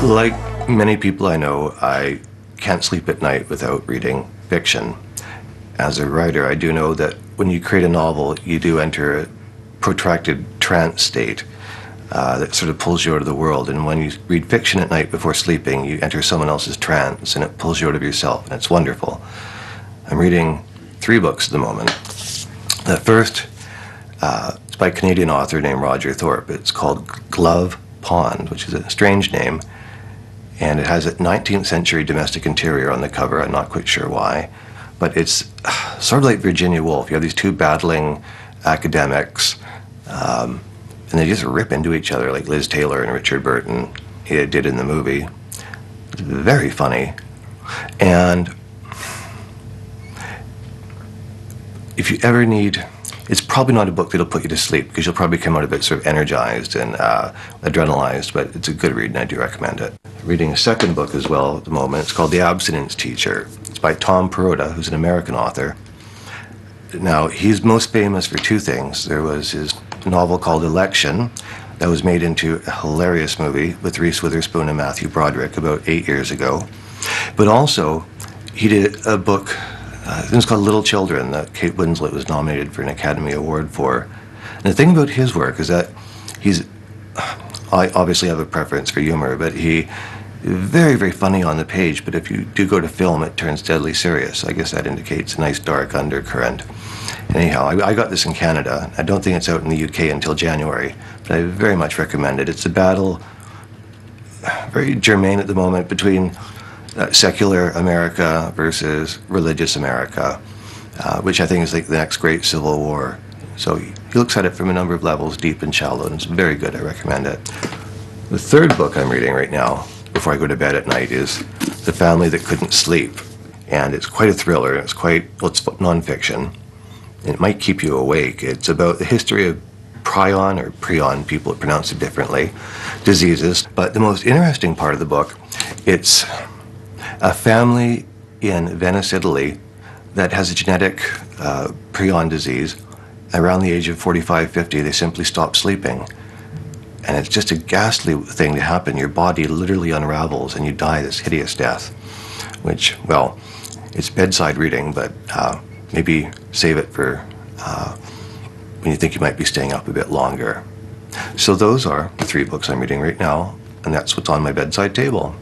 Like many people I know, I can't sleep at night without reading fiction. As a writer, I do know that when you create a novel, you do enter a protracted trance state that sort of pulls you out of the world. And when you read fiction at night before sleeping, you enter someone else's trance, and it pulls you out of yourself, and it's wonderful. I'm reading 3 books at the moment. The first, it's by a Canadian author named Roger Thorpe. It's called Glove Pond, which is a strange name, and it has a 19th century domestic interior on the cover. I'm not quite sure why, but it's sort of like Virginia Woolf. You have these 2 battling academics, and they just rip into each other like Liz Taylor and Richard Burton did in the movie. It's very funny. And if you ever need, it's probably not a book that'll put you to sleep, because you'll probably come out of it sort of energized and adrenalized, but it's a good read and I do recommend it. I'm reading a second book as well at the moment. It's called The Abstinence Teacher. It's by Tom Perrotta, who's an American author. Now, he's most famous for 2 things. There was his novel called Election that was made into a hilarious movie with Reese Witherspoon and Matthew Broderick about 8 years ago. But also, he did a book, I think it's called Little Children, that Kate Winslet was nominated for an Academy Award for. And the thing about his work is that I obviously have a preference for humor, but he's very, very funny on the page, but if you do go to film, it turns deadly serious. I guess that indicates a nice dark undercurrent. Anyhow, I got this in Canada. I don't think it's out in the UK until January, but I very much recommend it. It's a battle, very germane at the moment, between secular America versus religious America, which I think is like the next great civil war. So he looks at it from a number of levels, deep and shallow, and it's very good. I recommend it. The third book I'm reading right now, before I go to bed at night, is The Family That Couldn't Sleep. And it's quite a thriller. It's nonfiction. It might keep you awake. It's about the history of prion, or prion, people pronounce it differently, diseases. But the most interesting part of the book, it's a family in Venice, Italy, that has a genetic prion disease. Around the age of 45, 50, they simply stop sleeping. And it's just a ghastly thing to happen. Your body literally unravels and you die this hideous death, which, well, it's bedside reading, but maybe save it for when you think you might be staying up a bit longer. So those are the 3 books I'm reading right now, and that's what's on my bedside table.